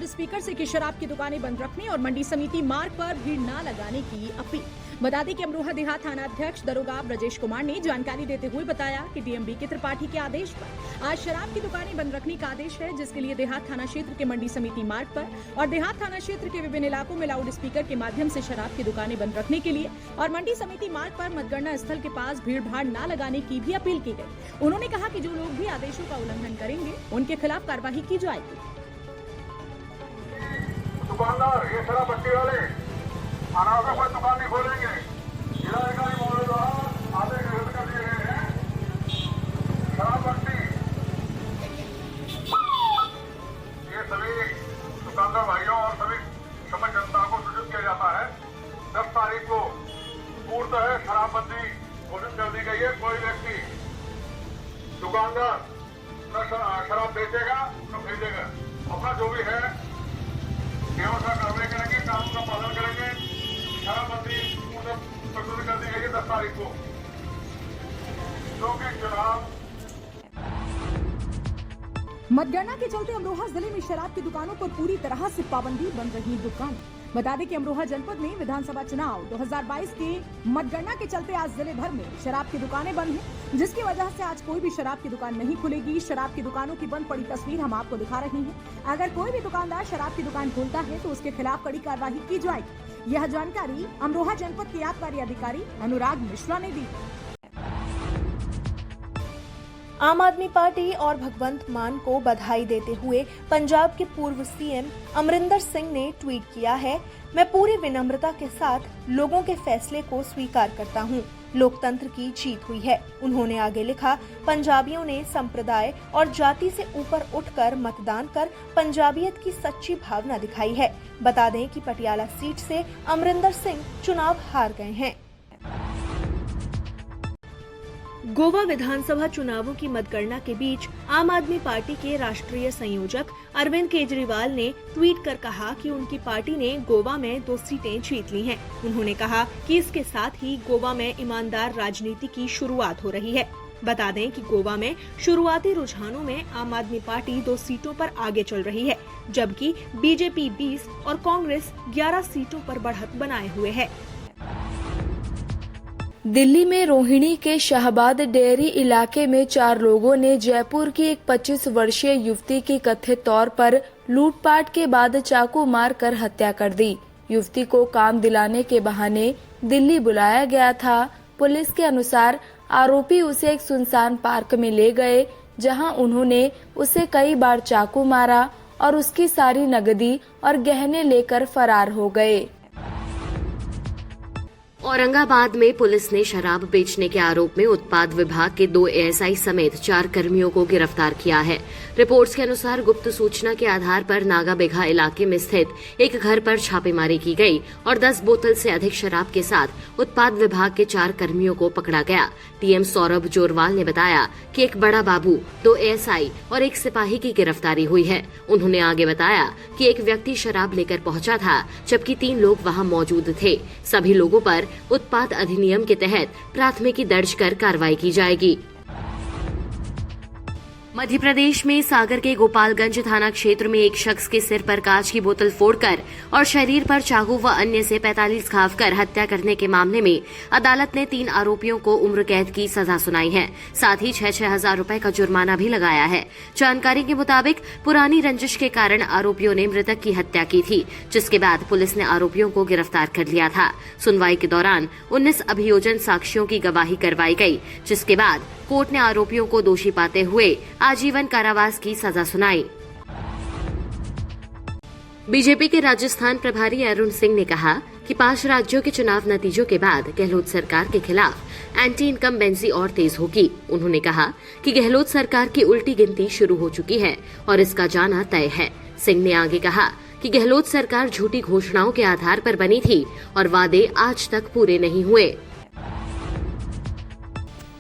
Loud speaker से की शराब की दुकानें बंद रखने और मंडी समिति मार्ग पर भीड़ न लगाने की अपील। बता दें कि अमरोहा देहात थाना अध्यक्ष दरोगा ब्रजेश कुमार ने जानकारी देते हुए बताया कि डीएम के त्रिपाठी के आदेश पर आज शराब की दुकानें बंद रखने का आदेश है, जिसके लिए देहात थाना क्षेत्र के मंडी समिति मार्ग पर और देहात थाना क्षेत्र के विभिन्न इलाकों में लाउड स्पीकर के माध्यम से शराब की दुकानें बंद रखने के लिए और मंडी समिति मार्ग पर मतगणना स्थल के पास भीड़ भाड़ न लगाने की भी अपील की गई। उन्होंने कहा कि जो लोग भी आदेशों का उल्लंघन करेंगे उनके खिलाफ कार्रवाई की जाएगी। दुकानदार ये शराब भट्टी वाले अनावश्यक कोई दुकान नहीं खोलेंगे। जिलाधिकारी महोदय द्वारा आदेश निर्गत कर दिए गए हैं। शराब भट्टी ये सभी दुकानदार भाइयों और सभी समझ जनता को सूचित किया जाता है। 10 तारीख को पूर्णतः शराबबंदी घोषित कर दी गई है। कोई व्यक्ति दुकानदार न शराब बेचेगा न खरीदेगा। अपना जो भी है व्यवस्था कार्रवाई करेंगे, कानून का पालन करेंगे। शराबबंदी प्रस्तुत कर दी गई है 10 तारीख को, जो कि चुनाव। मतगणना के चलते अमरोहा जिले में शराब की दुकानों पर पूरी तरह से पाबंदी बन रही दुकान। बता दें कि अमरोहा जनपद में विधानसभा चुनाव 2022 के मतगणना के चलते आज जिले भर में शराब की दुकानें बंद हैं, जिसकी वजह से आज कोई भी शराब की दुकान नहीं खुलेगी। शराब की दुकानों की बंद पड़ी तस्वीर हम आपको दिखा रहे हैं। अगर कोई भी दुकानदार शराब की दुकान खोलता है तो उसके खिलाफ कड़ी कार्रवाई की जाएगी। यह जानकारी अमरोहा जनपद के आबकारी अधिकारी अनुराग मिश्रा ने दी। आम आदमी पार्टी और भगवंत मान को बधाई देते हुए पंजाब के पूर्व सीएम अमरिंदर सिंह ने ट्वीट किया है, मैं पूरी विनम्रता के साथ लोगों के फैसले को स्वीकार करता हूं। लोकतंत्र की जीत हुई है। उन्होंने आगे लिखा, पंजाबियों ने संप्रदाय और जाति से ऊपर उठकर मतदान कर पंजाबियत की सच्ची भावना दिखाई है। बता दें कि पटियाला सीट से अमरिंदर सिंह चुनाव हार गए हैं। गोवा विधानसभा चुनावों की मतगणना के बीच आम आदमी पार्टी के राष्ट्रीय संयोजक अरविंद केजरीवाल ने ट्वीट कर कहा कि उनकी पार्टी ने गोवा में 2 सीटें जीत ली हैं। उन्होंने कहा कि इसके साथ ही गोवा में ईमानदार राजनीति की शुरुआत हो रही है। बता दें कि गोवा में शुरुआती रुझानों में आम आदमी पार्टी 2 सीटों पर आगे चल रही है, जबकि बीजेपी 20 और कांग्रेस 11 सीटों पर बढ़त बनाए हुए है। दिल्ली में रोहिणी के शाहबाद डेयरी इलाके में 4 लोगों ने जयपुर की एक 25 वर्षीय युवती की कथित तौर पर लूटपाट के बाद चाकू मारकर हत्या कर दी। युवती को काम दिलाने के बहाने दिल्ली बुलाया गया था। पुलिस के अनुसार आरोपी उसे एक सुनसान पार्क में ले गए, जहां उन्होंने उसे कई बार चाकू मारा और उसकी सारी नकदी और गहने लेकर फरार हो गए। औरंगाबाद में पुलिस ने शराब बेचने के आरोप में उत्पाद विभाग के 2 एएसआई समेत 4 कर्मियों को गिरफ्तार किया है। रिपोर्ट्स के अनुसार गुप्त सूचना के आधार पर नागाबेघा इलाके में स्थित एक घर पर छापेमारी की गई और 10 बोतल से अधिक शराब के साथ उत्पाद विभाग के 4 कर्मियों को पकड़ा गया। टीएम सौरभ जोरवाल ने बताया कि एक बड़ा बाबू, 2 एएसआई और एक सिपाही की गिरफ्तारी हुई है। उन्होंने आगे बताया कि एक व्यक्ति शराब लेकर पहुंचा था, जबकि 3 लोग वहां मौजूद थे। सभी लोगों पर उत्पाद अधिनियम के तहत प्राथमिकी दर्ज कर कार्रवाई की जाएगी। मध्य प्रदेश में सागर के गोपालगंज थाना क्षेत्र में एक शख्स के सिर पर कांच की बोतल फोड़कर और शरीर पर चाकू व अन्य से 45 घाव कर हत्या करने के मामले में अदालत ने 3 आरोपियों को उम्र कैद की सजा सुनाई है। साथ ही 6-6 हजार रुपए का जुर्माना भी लगाया है। जानकारी के मुताबिक पुरानी रंजिश के कारण आरोपियों ने मृतक की हत्या की थी, जिसके बाद पुलिस ने आरोपियों को गिरफ्तार कर लिया था। सुनवाई के दौरान 19 अभियोजन साक्ष्यों की गवाही करवाई गई, जिसके बाद कोर्ट ने आरोपियों को दोषी पाते हुए आजीवन कारावास की सजा सुनाई। बीजेपी के राजस्थान प्रभारी अरुण सिंह ने कहा कि 5 राज्यों के चुनाव नतीजों के बाद गहलोत सरकार के खिलाफ एंटी इनकम्बेंसी और तेज होगी। उन्होंने कहा कि गहलोत सरकार की उल्टी गिनती शुरू हो चुकी है और इसका जाना तय है। सिंह ने आगे कहा कि गहलोत सरकार झूठी घोषणाओं के आधार पर बनी थी और वादे आज तक पूरे नहीं हुए।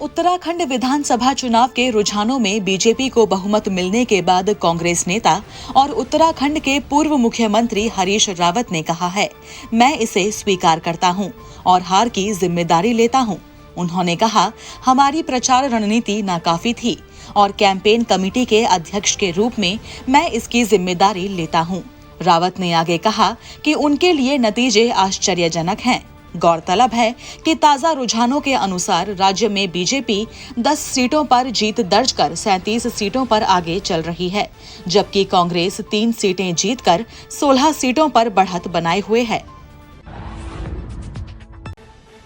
उत्तराखंड विधानसभा चुनाव के रुझानों में बीजेपी को बहुमत मिलने के बाद कांग्रेस नेता और उत्तराखंड के पूर्व मुख्यमंत्री हरीश रावत ने कहा है, मैं इसे स्वीकार करता हूं और हार की जिम्मेदारी लेता हूं। उन्होंने कहा, हमारी प्रचार रणनीति नाकाफी थी और कैंपेन कमेटी के अध्यक्ष के रूप में मैं इसकी जिम्मेदारी लेता हूं। रावत ने आगे कहा कि उनके लिए नतीजे आश्चर्यजनक हैं। गौरतलब है कि ताजा रुझानों के अनुसार राज्य में बीजेपी 10 सीटों पर जीत दर्ज कर 37 सीटों पर आगे चल रही है, जबकि कांग्रेस 3 सीटें जीतकर 16 सीटों पर बढ़त बनाए हुए है।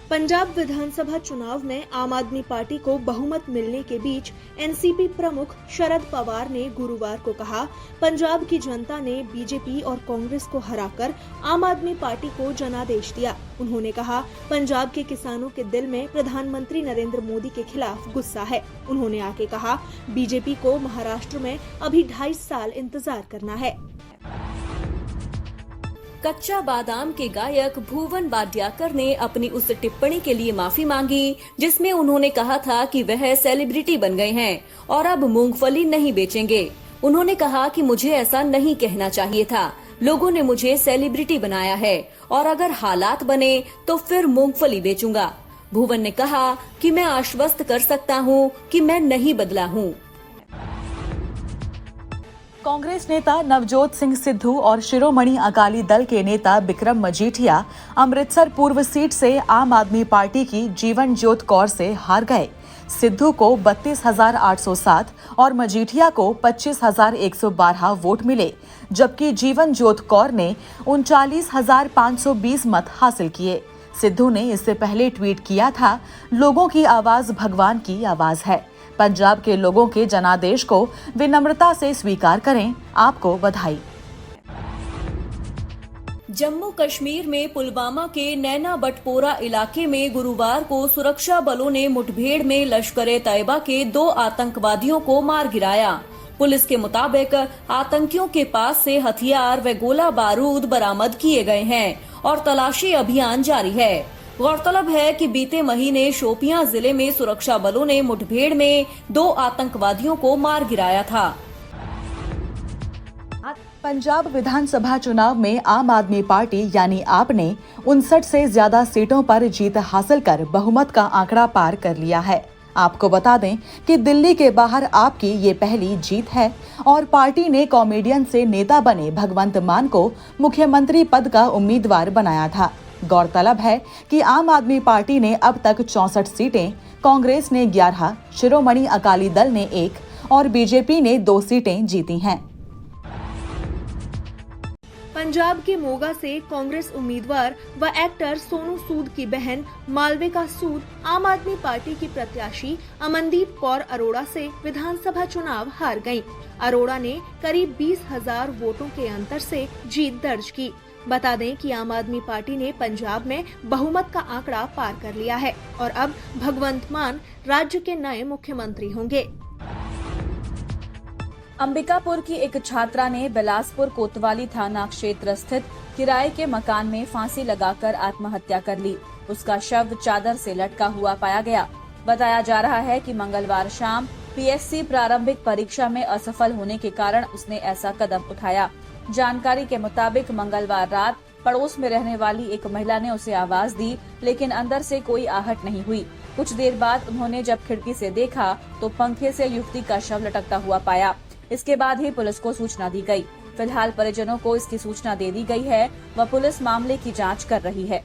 पंजाब विधानसभा चुनाव में आम आदमी पार्टी को बहुमत मिलने के बीच एनसीपी प्रमुख शरद पवार ने गुरुवार को कहा, पंजाब की जनता ने बीजेपी और कांग्रेस को हराकर आम आदमी पार्टी को जनादेश दिया। उन्होंने कहा, पंजाब के किसानों के दिल में प्रधानमंत्री नरेंद्र मोदी के खिलाफ गुस्सा है। उन्होंने आगे कहा, बीजेपी को महाराष्ट्र में अभी 2.5 साल इंतजार करना है। कच्चा बादाम के गायक भुवन बाड्याकर ने अपनी उस टिप्पणी के लिए माफी मांगी जिसमें उन्होंने कहा था कि वह सेलिब्रिटी बन गए हैं और अब मूंगफली नहीं बेचेंगे। उन्होंने कहा कि मुझे ऐसा नहीं कहना चाहिए था, लोगों ने मुझे सेलिब्रिटी बनाया है और अगर हालात बने तो फिर मूंगफली बेचूंगा। भुवन ने कहा कि मैं आश्वस्त कर सकता हूं कि मैं नहीं बदला हूं। कांग्रेस नेता नवजोत सिंह सिद्धू और शिरोमणि अकाली दल के नेता बिक्रम मजीठिया अमृतसर पूर्व सीट से आम आदमी पार्टी की जीवन ज्योत कौर से हार गए। सिद्धू को 32,807 और मजीठिया को 25,112 वोट मिले, जबकि जीवन ज्योत कौर ने 39,520 मत हासिल किए। सिद्धू ने इससे पहले ट्वीट किया था, लोगों की आवाज भगवान की आवाज है। पंजाब के लोगों के जनादेश को विनम्रता से स्वीकार करें, आपको बधाई। जम्मू कश्मीर में पुलवामा के नैना बटपोरा इलाके में गुरुवार को सुरक्षा बलों ने मुठभेड़ में लश्कर-ए-तैयबा के 2 आतंकवादियों को मार गिराया। पुलिस के मुताबिक आतंकियों के पास से हथियार व गोला बारूद बरामद किए गए हैं और तलाशी अभियान जारी है। गौरतलब है कि बीते महीने शोपियां जिले में सुरक्षा बलों ने मुठभेड़ में 2 आतंकवादियों को मार गिराया था। पंजाब विधानसभा चुनाव में आम आदमी पार्टी यानी आप ने 59 से ज्यादा सीटों पर जीत हासिल कर बहुमत का आंकड़ा पार कर लिया है। आपको बता दें कि दिल्ली के बाहर आपकी ये पहली जीत है और पार्टी ने कॉमेडियन से नेता बने भगवंत मान को मुख्यमंत्री पद का उम्मीदवार बनाया था। गौरतलब है कि आम आदमी पार्टी ने अब तक 64 सीटें, कांग्रेस ने 11, शिरोमणि अकाली दल ने 1 और बीजेपी ने 2 सीटें जीती हैं। पंजाब के मोगा से कांग्रेस उम्मीदवार व एक्टर सोनू सूद की बहन मालविका सूद आम आदमी पार्टी की प्रत्याशी अमनदीप कौर अरोड़ा से विधानसभा चुनाव हार गयीं। अरोड़ा ने करीब 20,000 वोटों के अंतर से जीत दर्ज की। बता दें कि आम आदमी पार्टी ने पंजाब में बहुमत का आंकड़ा पार कर लिया है और अब भगवंत मान राज्य के नए मुख्यमंत्री होंगे। अंबिकापुर की एक छात्रा ने बिलासपुर कोतवाली थाना क्षेत्र स्थित किराए के मकान में फांसी लगाकर आत्महत्या कर ली। उसका शव चादर से लटका हुआ पाया गया। बताया जा रहा है कि मंगलवार शाम पीएससी प्रारंभिक परीक्षा में असफल होने के कारण उसने ऐसा कदम उठाया। जानकारी के मुताबिक मंगलवार रात पड़ोस में रहने वाली एक महिला ने उसे आवाज दी, लेकिन अंदर से कोई आहट नहीं हुई। कुछ देर बाद उन्होंने जब खिड़की से देखा तो पंखे से युवती का शव लटकता हुआ पाया। इसके बाद ही पुलिस को सूचना दी गई। फिलहाल परिजनों को इसकी सूचना दे दी गई है व पुलिस मामले की जांच कर रही है।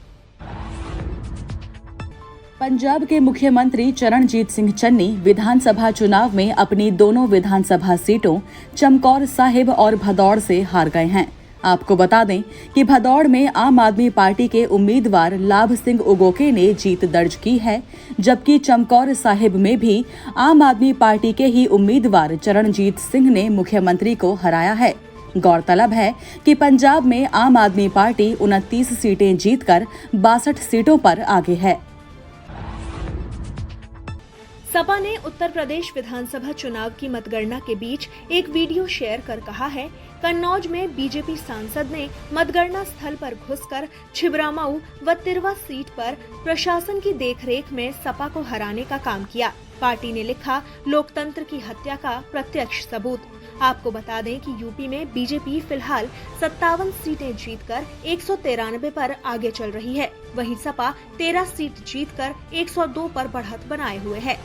पंजाब के मुख्यमंत्री चरणजीत सिंह चन्नी विधानसभा चुनाव में अपनी दोनों विधानसभा सीटों चमकौर साहिब और भदौड़ से हार गए हैं। आपको बता दें कि भदौड़ में आम आदमी पार्टी के उम्मीदवार लाभ सिंह उगोके ने जीत दर्ज की है, जबकि चमकौर साहिब में भी आम आदमी पार्टी के ही उम्मीदवार चरणजीत सिंह ने मुख्यमंत्री को हराया है। गौरतलब है कि पंजाब में आम आदमी पार्टी 29 सीटें जीतकर 62 सीटों पर आगे है। सपा ने उत्तर प्रदेश विधानसभा चुनाव की मतगणना के बीच एक वीडियो शेयर कर कहा है, कन्नौज में बीजेपी सांसद ने मतगणना स्थल पर घुसकर छिबरामऊ व तिरवा सीट पर प्रशासन की देखरेख में सपा को हराने का काम किया। पार्टी ने लिखा, लोकतंत्र की हत्या का प्रत्यक्ष सबूत। आपको बता दें कि यूपी में बीजेपी फिलहाल 57 सीटें जीतकर 193 पर आगे चल रही है, वहीं सपा 13 सीट जीतकर 102 पर बढ़त बनाए हुए है।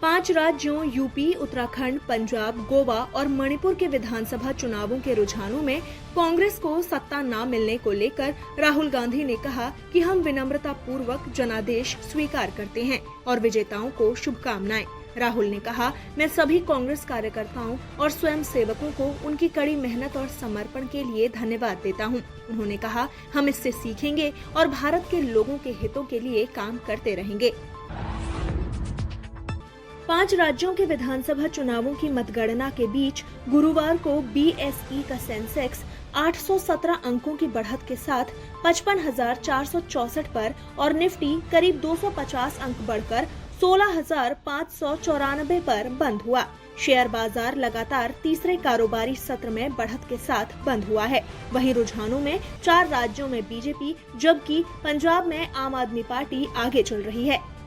5 राज्यों यूपी, उत्तराखंड, पंजाब, गोवा और मणिपुर के विधानसभा चुनावों के रुझानों में कांग्रेस को सत्ता न मिलने को लेकर राहुल गांधी ने कहा कि हम विनम्रता पूर्वक जनादेश स्वीकार करते हैं और विजेताओं को शुभकामनाएं। राहुल ने कहा, मैं सभी कांग्रेस कार्यकर्ताओं और स्वयं सेवकों को उनकी कड़ी मेहनत और समर्पण के लिए धन्यवाद देता हूं। उन्होंने कहा, हम इससे सीखेंगे और भारत के लोगों के हितों के लिए काम करते रहेंगे। 5 राज्यों के विधानसभा चुनावों की मतगणना के बीच गुरुवार को बीएसई का सेंसेक्स 817 अंकों की बढ़त के साथ 55,464 पर और निफ्टी करीब 250 अंक बढ़कर 16,594 पर बंद हुआ। शेयर बाजार लगातार तीसरे कारोबारी सत्र में बढ़त के साथ बंद हुआ है। वहीं रुझानों में 4 राज्यों में बीजेपी जबकि पंजाब में आम आदमी पार्टी आगे चल रही है।